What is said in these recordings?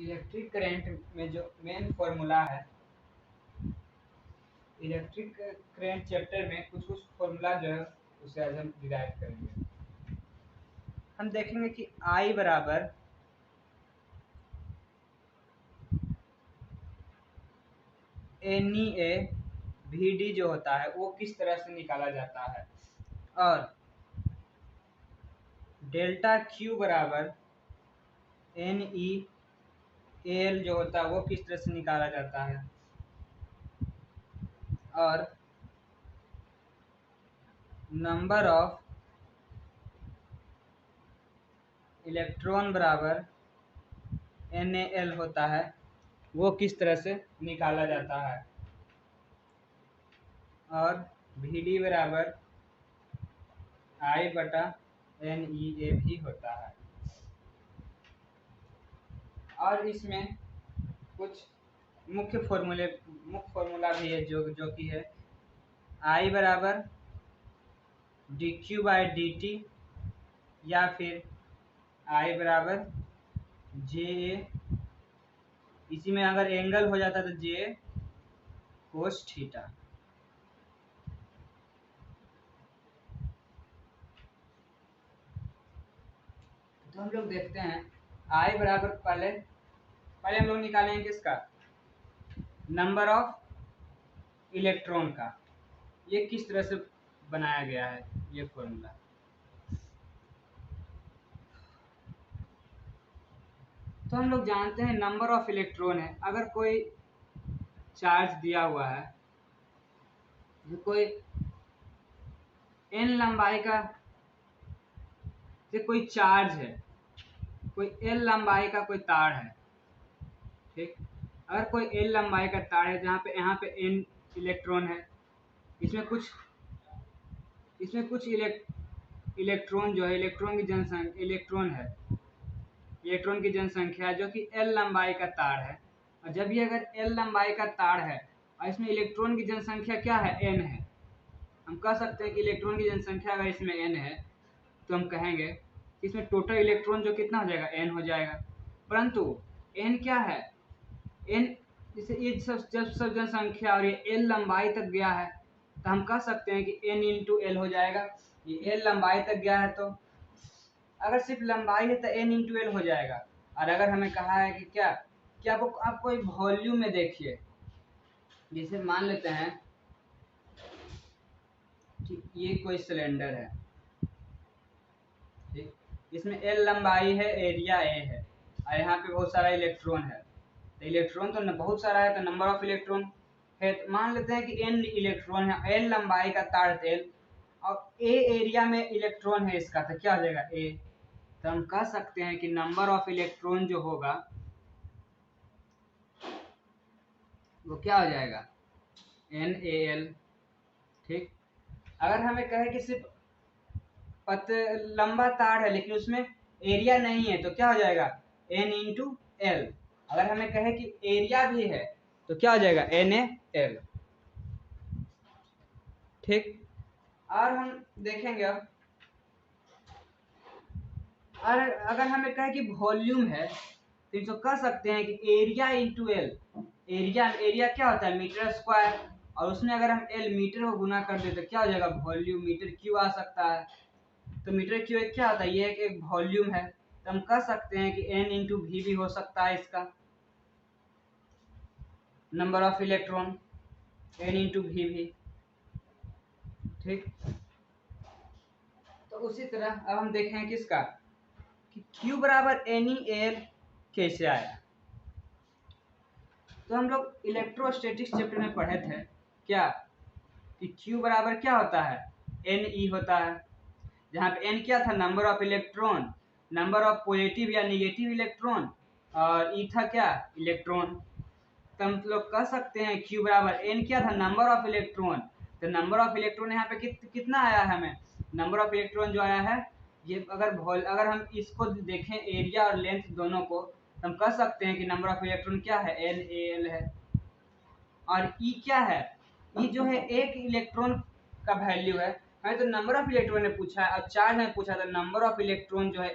Electric current में जो main formula है, इलेक्ट्रिक करंट चैप्टर में कुछ कुछ फॉर्मूला जो है उसे आज हम डिराइव करेंगे। हम देखेंगे कि I बराबर NEA VD जो होता है वो किस तरह से निकाला जाता है, और डेल्टा Q बराबर NEAL जो होता है वो किस तरह से निकाला जाता है, और नंबर ऑफ इलेक्ट्रॉन बराबर NaL होता है वो किस तरह से निकाला जाता है, और VD बराबर I बटा NEA भी होता है। और इसमें कुछ मुख्य फॉर्मूला भी है जो कि है I बराबर dQ/dt या फिर I बराबर JA, इसी में अगर एंगल हो जाता तो JA कोस थीटा। तो हम लोग देखते हैं I बराबर पहले हम लोग निकालेंगे किसका, नंबर ऑफ इलेक्ट्रॉन का। ये किस तरह से बनाया गया है ये फॉर्मूला। तो हम लोग जानते हैं नंबर ऑफ इलेक्ट्रॉन है, अगर कोई चार्ज दिया हुआ है, जो कोई n लंबाई का कोई चार्ज है, कोई l लंबाई का कोई तार है, ठीक। अगर कोई l लंबाई का तार है जहाँ पे यहाँ पे n इलेक्ट्रॉन है, इसमें कुछ इलेक्ट्रॉन जो है इलेक्ट्रॉन की जनसंख्या जो कि l लंबाई का तार है। और जब ये अगर l लंबाई का तार है और इसमें इलेक्ट्रॉन की जनसंख्या क्या है, n है, हम कह सकते हैं कि इलेक्ट्रॉन की जनसंख्या अगर इसमें n है तो हम कहेंगे कि इसमें टोटल इलेक्ट्रॉन जो कितना हो जाएगा, n हो जाएगा। परंतु n क्या है, n जैसे ये सब जनसंख्या और ये l लंबाई तक गया है तो हम कह सकते हैं कि n इंटू एल हो जाएगा। ये l लंबाई तक गया है तो अगर सिर्फ लंबाई है तो n इंटू एल हो जाएगा। और अगर हमें कहा है कि क्या आप कोई वॉल्यूम में देखिए, जैसे मान लेते हैं कि ये कोई सिलेंडर है, ठीक, इसमें l लंबाई है, एरिया a है, और यहाँ पे बहुत सारा इलेक्ट्रॉन है। तो इलेक्ट्रॉन तो बहुत सारा है तो नंबर ऑफ इलेक्ट्रॉन है। तो मान लेते हैं कि n इलेक्ट्रॉन है, l लंबाई का तार l, और a एरिया में इलेक्ट्रॉन है इसका, तो क्या हो जाएगा a। तो हम कह सकते हैं कि नंबर ऑफ इलेक्ट्रॉन जो होगा वो क्या हो जाएगा, NaL, ठीक। अगर हमें कहे कि सिर्फ लंबा तार है लेकिन उसमें एरिया नहीं है तो क्या हो जाएगा, n इंटू एल। अगर हमें कहे कि एरिया भी है तो क्या हो जाएगा, NaL, ठीक। और हम देखेंगे अब, और अगर हमें कहे कि वॉल्यूम है तो इसको कह सकते हैं कि एरिया इंटू एल। एरिया क्या होता है, मीटर स्क्वायर, और उसमें अगर हम एल मीटर को गुना कर दे तो क्या हो जाएगा, वॉल्यूम मीटर क्यू आ सकता है। तो मीटर क्यू क्या होता है, ये एक वॉल्यूम है। तो हम कह सकते हैं कि n इंटू वी भी हो सकता है इसका, number of electron n into V भी, ठीक। तो उसी तरह अब हम देखें किसका कि Q बराबर NeAl कैसे आया। तो हम लोग इलेक्ट्रोस्टैटिक्स चैप्टर में पढ़े थे क्या कि Q बराबर क्या होता है, Ne होता है, जहाँ पे n क्या था, number of electron, number of positive या निगेटिव इलेक्ट्रॉन, और E था क्या, इलेक्ट्रॉन। तो हम लोग कह सकते हैं Q बराबर n क्या था, नंबर ऑफ इलेक्ट्रॉन। तो नंबर ऑफ इलेक्ट्रॉन यहाँ पे कितना आया है, हमें नंबर ऑफ इलेक्ट्रॉन जो आया है ये, अगर हम इसको देखें एरिया और लेंथ दोनों को, तो हम कह सकते हैं कि नंबर ऑफ इलेक्ट्रॉन क्या है, NaL है। और E क्या है, E जो है एक इलेक्ट्रॉन का वैल्यू है। हमें तो नंबर ऑफ इलेक्ट्रॉन ने पूछा है और चार्ज में पूछा था, नंबर ऑफ इलेक्ट्रॉन जो है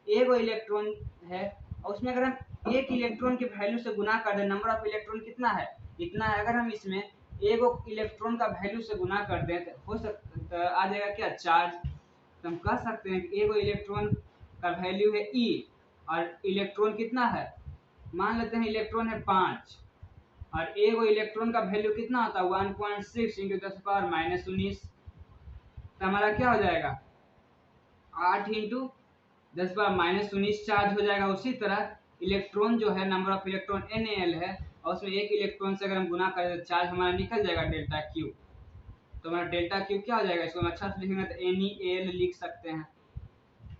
एगो इलेक्ट्रॉन है और उसमें अगर हम एक इलेक्ट्रॉन के वैल्यू से गुना कर दें, नंबर ऑफ इलेक्ट्रॉन कितना है इतना है, अगर हम इसमें एक इलेक्ट्रॉन का वैल्यू से गुना कर दें तो हो सकता आ जाएगा क्या चार्ज। तो हम कह सकते हैं कि एक इलेक्ट्रॉन का वैल्यू है ई और इलेक्ट्रॉन कितना है, मान लेते हैं इलेक्ट्रॉन है 5 और एक इलेक्ट्रॉन का वैल्यू कितना होता है 1.6 इंटू 10⁻−19। तो हमारा क्या हो जाएगा 8 इंटू 10⁻−19 चार्ज हो जाएगा। उसी तरह इलेक्ट्रॉन जो है नंबर ऑफ इलेक्ट्रॉन NaL है और उसमें एक इलेक्ट्रॉन से अगर हम गुना करें तो चार्ज हमारा निकल जाएगा डेल्टा क्यू। तो हमारा डेल्टा क्यू क्या हो जाएगा, इसको हम अच्छा से लिखेंगे तो NeAl लिख सकते हैं।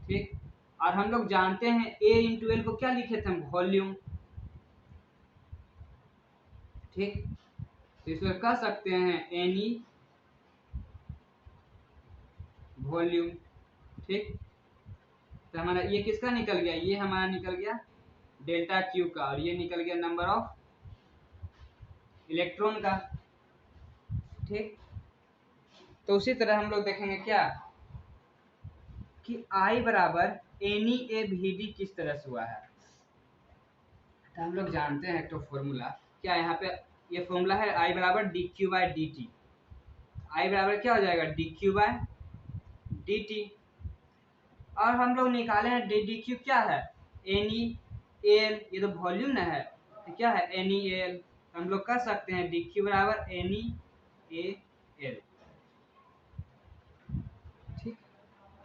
ठीक, और हम लोग जानते हैं A इंटू एल को क्या लिखे थे हम, वॉल्यूम। ठीक, तो इसको कह सकते हैं Ne वॉल्यूम। ठीक, तो हमारा ये किसका निकल गया, ये हमारा निकल गया डेल्टा क्यू का और ये निकल गया नंबर ऑफ इलेक्ट्रॉन का। ठीक, तो उसी तरह हम लोग देखेंगे क्या कि I बराबर NeAVD किस तरह से हुआ है। तो हम लोग जानते हैं एक तो फॉर्मूला क्या, यहाँ पे ये फॉर्मूला है I बराबर dQ/dt। I बराबर क्या हो जाएगा dQ/dt और हम लोग निकाले हैं dQ क्या है NeAl, ये तो वॉल्यूम ना है तो क्या है NeAl। हम लोग कर सकते हैं dQ बराबर NeAl। ठीक,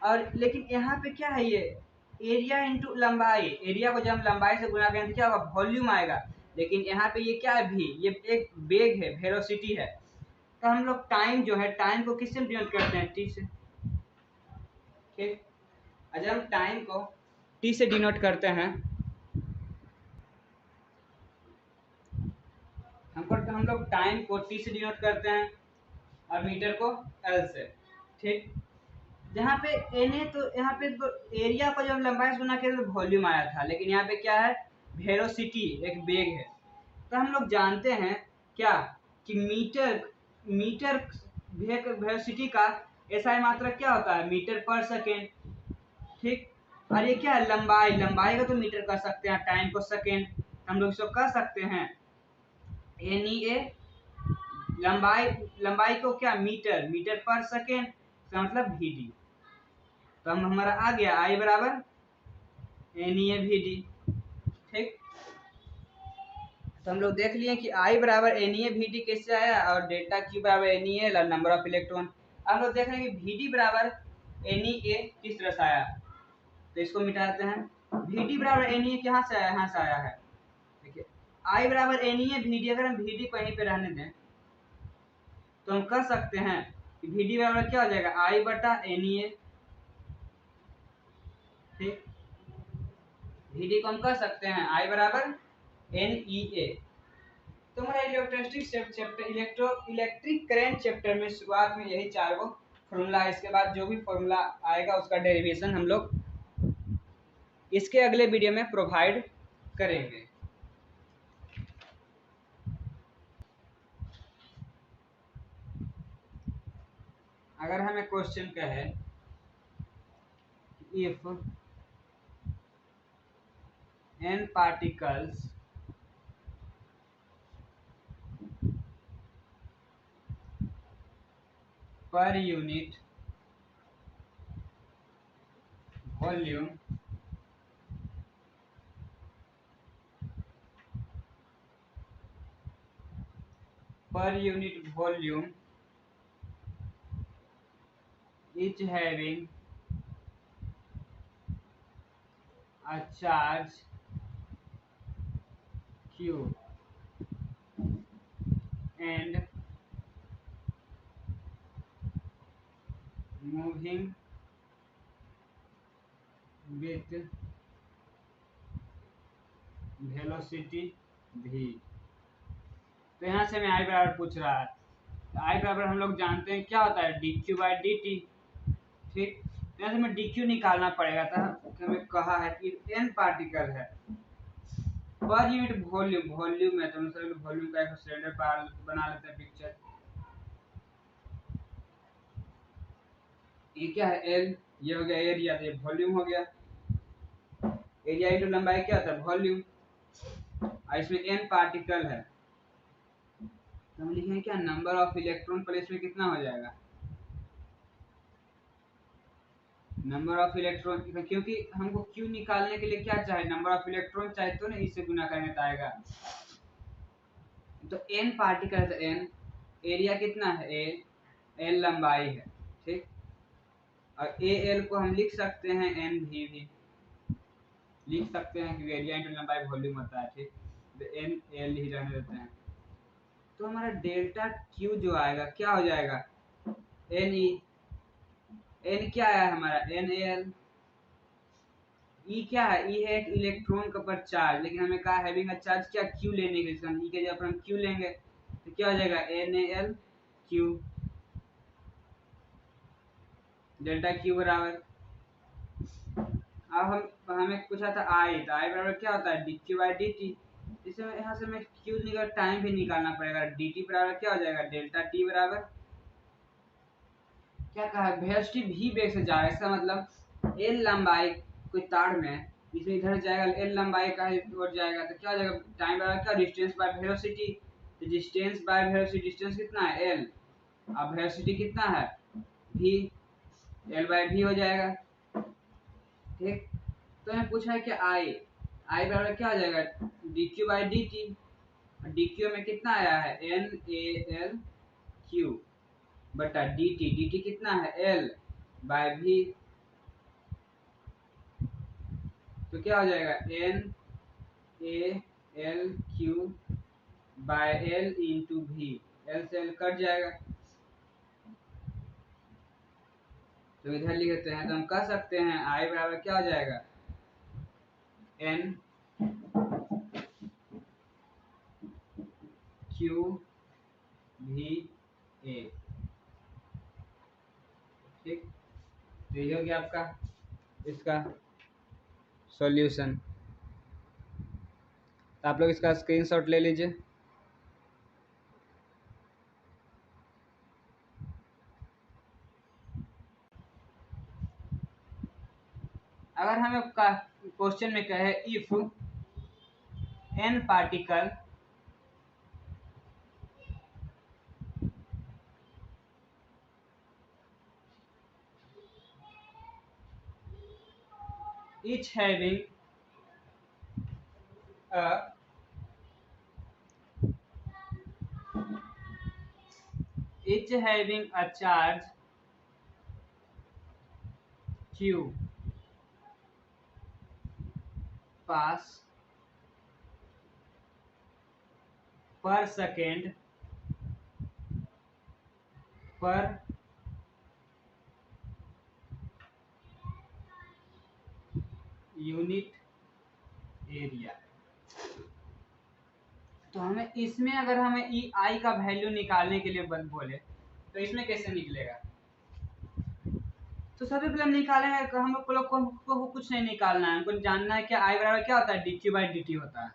और लेकिन यहाँ पे क्या है, ये एरिया इंटू लंबाई, एरिया को जब हम लंबाई से गुना करें तो क्या होगा वॉल्यूम आएगा, लेकिन यहाँ पे ये क्या है भी, ये एक वेग है, वेलोसिटी है। तो हम लोग टाइम जो है, टाइम को किससे डिनोट करते हैं टी से। ठीक, जब हम टाइम को टी से डिनोट करते हैं हम लोग टाइम को टी से डिनोट करते हैं और मीटर को एल से। ठीक, जहाँ पे Na तो यहाँ पे तो एरिया को जब लंबाई से गुना किया तो वॉल्यूम आया था, लेकिन यहाँ पे क्या है वेलोसिटी, एक वेग है। तो हम लोग जानते हैं क्या कि मीटर मीटर वेलोसिटी का SI मात्रक क्या होता है मीटर पर सेकेंड। ठीक, और ये क्या है लंबाई, लंबाई का तो मीटर कर सकते हैं, टाइम को सेकेंड। हम लोग इसको कह सकते हैं NeA लंबाई, लंबाई को क्या मीटर, मीटर पर सेकेंड का मतलब VD। तो हम हमारा आ गया I बराबर NeAVD। ठीक, तो हम लोग देख लिए कि I बराबर NeAVD कैसे आया और डेल्टा Q बराबर NeAl और नंबर ऑफ इलेक्ट्रॉन। हम लोग देख रहे हैं कि VD बराबर NeA किस तरह से आया, तो इसको मिटाते हैं। VD बराबर NeA कहाँ से आया, यहाँ से आया है। देखिए I बराबर NeAVD, अगर हम VD को यहीं पे रहने दें तो हम कह सकते हैं कि VD बराबर क्या हो जाएगा I बटा NeA। ठीक, VD को हम कह सकते हैं I बराबर NeA। तो हमारा electric chapter electric current chapter में शुरुआत में यही 4 गो फॉर्मूला है। इसके बाद जो भी फॉर्मूला आएगा उसका डेरिवेशन हम लोग इसके अगले वीडियो में प्रोवाइड करेंगे। अगर हमें क्वेश्चन कहे if n particles per unit volume each having a charge q and moving with velocity v। तो यहाँ से हमें I बराबर पूछ रहा है, तो I बराबर हम लोग जानते हैं क्या होता है dQ/dt। ठीक, तो यहाँ से हमें dQ निकालना पड़ेगा था, हमें कहा है कि n पार्टिकल है पर यूनिट वॉल्यूम, वॉल्यूम है तो हम सब वॉल्यूम का एक सिलेंडर बना लेते हैं पिक्चर। ये क्या है L, ये हो गया एरिया, ये वॉल्यूम हो गया। एरिया इंटू लंबाई क्या होता है, वॉल्यूम। और इसमें n पार्टिकल है तो हम लिखेंगे क्या, नंबर ऑफ इलेक्ट्रॉन पर इसमें कितना हो जाएगा, नंबर ऑफ इलेक्ट्रॉन, क्योंकि हमको क्यू निकालने के लिए क्या चाहिए, नंबर ऑफ इलेक्ट्रॉन चाहिए, तो ना इससे गुना करेंगे तो आएगा। तो n पार्टिकल है तो n, एरिया कितना है a, l लंबाई है, ठीक। और ए एल को हम लिख सकते हैं एन भी लिख सकते हैं क्योंकि एरिया इंटू लंबाई वॉल्यूम होता है, ठीक। तो एन एल ही रहने देते हैं। तो हमारा डेल्टा क्यू जो आएगा क्या हो जाएगा, एन ई, एन क्या है हमारा, एन एल, ई क्या है, ई है एक इलेक्ट्रॉन का पर चार्ज, लेकिन हमें कहा हैविंग अ चार्ज क्या, क्यू लेने के लिए, हम ई के जगह पर हम क्यू लेंगे तो क्या हो जाएगा, N L Q, delta Q बराबर। अब हम हमें पूछा था आई, तो आई बराबर क्या होता है, D Q by D T. इसमें यहाँ से हमें क्यू निकल टाइम भी निकालना पड़ेगा, डी टी बराबर क्या हो जाएगा, डेल्टा टी बराबर क्या कहा, वेलोसिटी भी वेग से जा रहा है, इसका मतलब एल लंबाई कोई तार में इसमें इधर जाएगा, एल लंबाई का ओर जाएगा तो क्या हो जाएगा, टाइम बराबर क्या, डिस्टेंस बाय वेलोसिटी। तो डिस्टेंस बाय वेलोसिटी, डिस्टेंस कितना है एल, अब वेलोसिटी कितना है v, एल बाय v हो जाएगा, ठीक। तो हमें पूछा है कि आई, आई बराबर क्या हो जाएगा, D Q by D T, D Q में कितना आया है, एन ए एल क्यू बटा डी टी कितना है, एल बाय भी, तो क्या हो जाएगा, N A L Q by L into भी, एल से एल कट जाएगा तो इधर लिख देते हैं, तो हम कह सकते हैं आई बराबर क्या हो जाएगा, एन क्यू भी ए, ठीक। तो ये हो गया आपका इसका सॉल्यूशन। तो आप लोग इसका स्क्रीनशॉट ले लीजिए। अगर हमें क्वेश्चन में कहे if n particle each having a charge q pass per second per unit area. तो हमें इसमें अगर हमें ई आई का वैल्यू निकालने के लिए बोले तो इसमें कैसे निकलेगा, तो सबसे पहले हम निकालेंगे, हम लोग को कुछ नहीं निकालना है, हमको जानना है कि आई बराबर क्या होता है, D Q by D T होता है।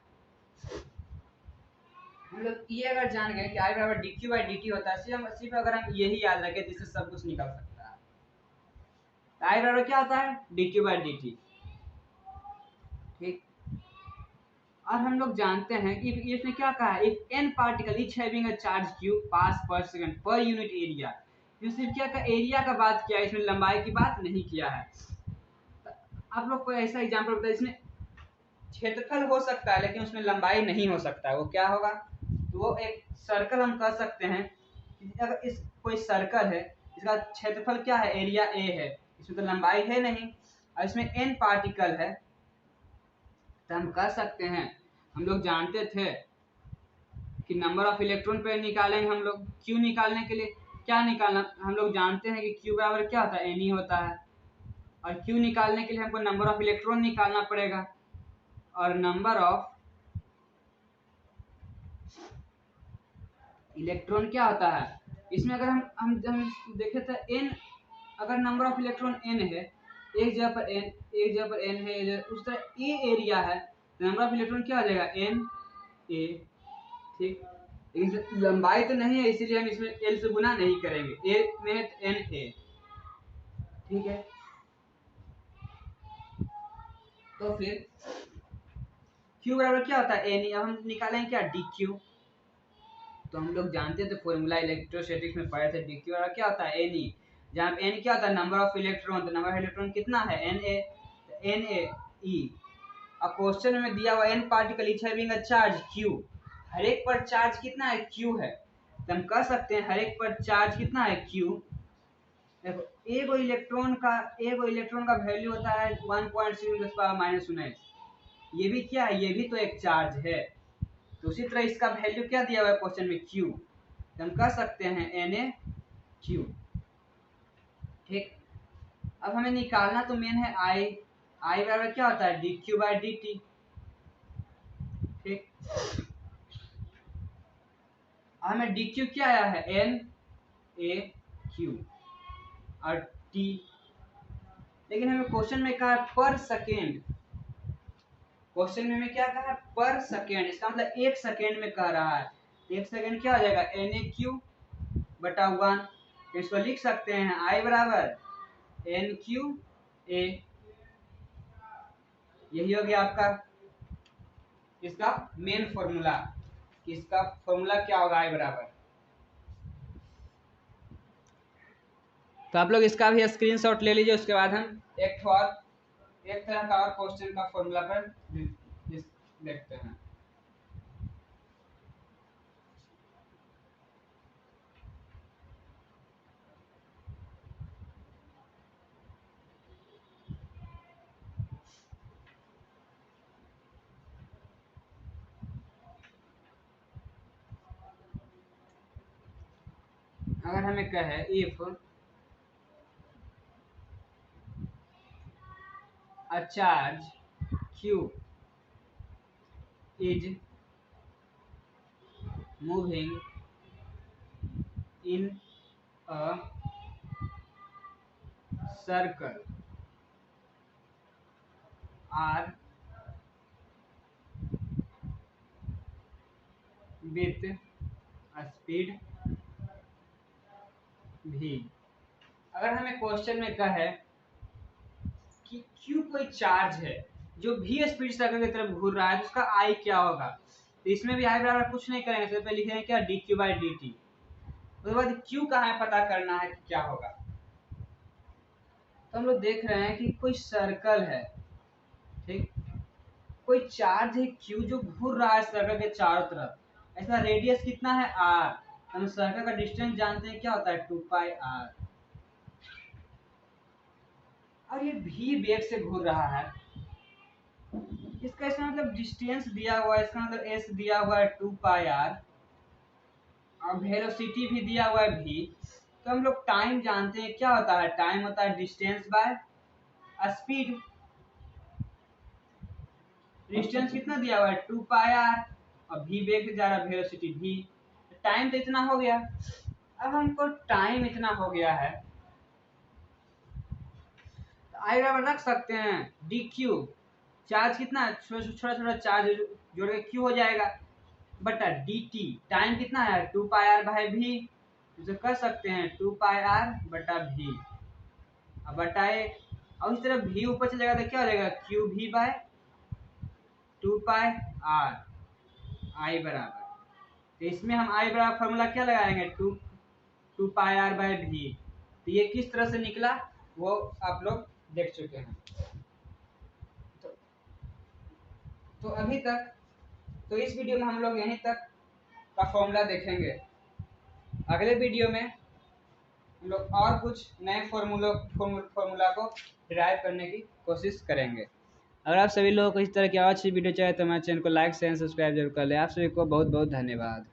हम लोग ये अगर जान गए कि आई बराबर D Q by D T होता है, सिर्फ अगर हम यही याद रखें तो इससे सब कुछ निकल सकता है। तो आई बराबर क्या होता है, D Q by D T, ठीक। और हम लोग जानते हैं कि इसमें क्या कहा है, if N particle each having a charge Q pass per second per unit area, ये सिर्फ क्या का एरिया का बात किया है, इसमें लंबाई की बात नहीं किया है। तो आप लोग को ऐसा एग्जांपल बताइए, इसमें क्षेत्रफल हो सकता है लेकिन उसमें लंबाई नहीं हो सकता है, वो क्या होगा, तो वो एक सर्कल हम कह सकते हैं कि अगर इस कोई सर्कल है, इसका क्षेत्रफल क्या है, एरिया ए है, इसमें तो लंबाई है नहीं, और इसमें एन पार्टिकल है, तो हम कह सकते हैं, हम लोग जानते थे कि नंबर ऑफ इलेक्ट्रॉन पे निकालेंगे हम लोग, क्यू निकालने के लिए क्या निकालना, हम लोग जानते हैं कि क्यू बराबर क्या होता है, एन ही होता है, और क्यू निकालने के लिए हमको नंबर ऑफ इलेक्ट्रॉन निकालना पड़ेगा, और नंबर ऑफ इलेक्ट्रॉन क्या होता है, इसमें अगर हम देखे तो एन, अगर नंबर ऑफ इलेक्ट्रॉन एन है, एक जगह पर एन, एक जगह पर एन है, उस तरह ए एरिया है, तो नंबर ऑफ इलेक्ट्रॉन क्या हो जाएगा, एन ए, ठीक। लेकिन लंबाई तो नहीं है, इसीलिए हम इसमें एल से गुना नहीं करेंगे, ए में है तो एन ए, ठीक है। तो फिर Q बराबर क्या होता है एन। अब हम निकालेंगे क्या डी क्यू। तो हम लोग जानते हैं तो फॉर्मूला इलेक्ट्रोस्टैटिक्स में पढ़े थे डी क्यू बराबर क्या होता है एन ई। जहाँ पे एन क्या होता है नंबर ऑफ इलेक्ट्रॉन, तो नंबर ऑफ इलेक्ट्रॉन कितना है एन ए ई। अब क्वेश्चन में दिया हुआ n particle each having a charge q, हर एक पर चार्ज कितना है क्यू है। तो हम कह सकते हैं हर एक पर चार्ज कितना है क्यू। देखो एगो इलेक्ट्रॉन का वैल्यू होता है 1.6 ये भी क्या है, ये भी तो एक चार्ज है। तो उसी तरह इसका वैल्यू क्या दिया हुआ है क्वेश्चन में क्यू, तो हम कह सकते हैं एन ए क्यू। ठीक, अब हमें निकालना तो मेन है आई बराबर क्या होता है D Q by D T. ठीक, हमें डी क्यू क्या आया है एन ए क्यू और टी, लेकिन हमें क्वेश्चन में कहा पर सेकेंड। क्वेश्चन में हमें क्या कहा पर सेकेंड, इसका मतलब एक सेकेंड में कह रहा है। एक सेकेंड क्या हो जाएगा एन ए क्यू बटा 1। तो इसको लिख सकते हैं आई बराबर एन क्यू ए। यही हो गया आपका इसका मेन फॉर्मूला। इसका फॉर्मूला क्या होगा आई बराबर। तो आप लोग इसका भी स्क्रीनशॉट ले लीजिए, उसके बाद हम एक तरह का और क्वेश्चन का फॉर्मूला पर देखते हैं। अगर हमें कहे if a charge q is moving in a circle r with a speed v। अगर हमें क्वेश्चन में कहे कि q कोई चार्ज है जो v स्पीड सर्कल की तरफ घूर रहा है, तो उसका i क्या होगा। तो इसमें भी i बराबर कुछ नहीं करेंगे, सबसे पहले लिखेंगे क्या D Q by D T. उसके बाद q कहाँ है पता करना है कि क्या होगा। तो हम लोग देख रहे हैं कि कोई सर्कल है, ठीक, कोई चार्ज है q जो घूर रहा है सर्कल के चारों तरफ। ऐसा रेडियस कितना है r, हम सर्कल का डिस्टेंस जानते हैं क्या होता है 2 पाई r। और ये v वेग से घूर रहा है, इसका इसका मतलब डिस्टेंस दिया हुआ है, इसका मतलब s दिया हुआ है 2 पाई r और वेलोसिटी भी दिया हुआ है v। तो हम लोग टाइम जानते हैं क्या होता है, टाइम होता है डिस्टेंस बाय स्पीड। डिस्टेंस कितना दिया हुआ है 2 पाई r और v वेग से जा रहा है वेलोसिटी v। टाइम तो इतना हो गया। अब हमको टाइम इतना हो गया है तो आई बराबर रख सकते हैं डी क्यू, चार्ज कितना है छोटा छोटा चार्ज जोड़ के क्यू हो जाएगा, बटा डी टी टाइम कितना है 2 पाई आर बाई भी, इसे कर सकते हैं 2 पाई आर बटा भी अब बटा एक। और इस तरह भी ऊपर चलेगा तो क्या हो जाएगा क्यू भी बाय 2 पाई आर आई बराबर। तो इसमें हम आई बराबर फॉर्मूला क्या लगाएंगे 2 पाई आर बाय भी। तो ये किस तरह से निकला वो आप लोग देख चुके हैं। तो अभी तक तो इस वीडियो में हम लोग यहीं तक का फॉर्मूला देखेंगे। अगले वीडियो में हम लोग और कुछ नए फॉर्मूला को डिराइव करने की कोशिश करेंगे। अगर आप सभी लोगों को इस तरह की और अच्छी वीडियो चाहिए तो हमारे चैनल को लाइक शेयर सब्सक्राइब जरूर कर लें। आप सभी को बहुत बहुत धन्यवाद।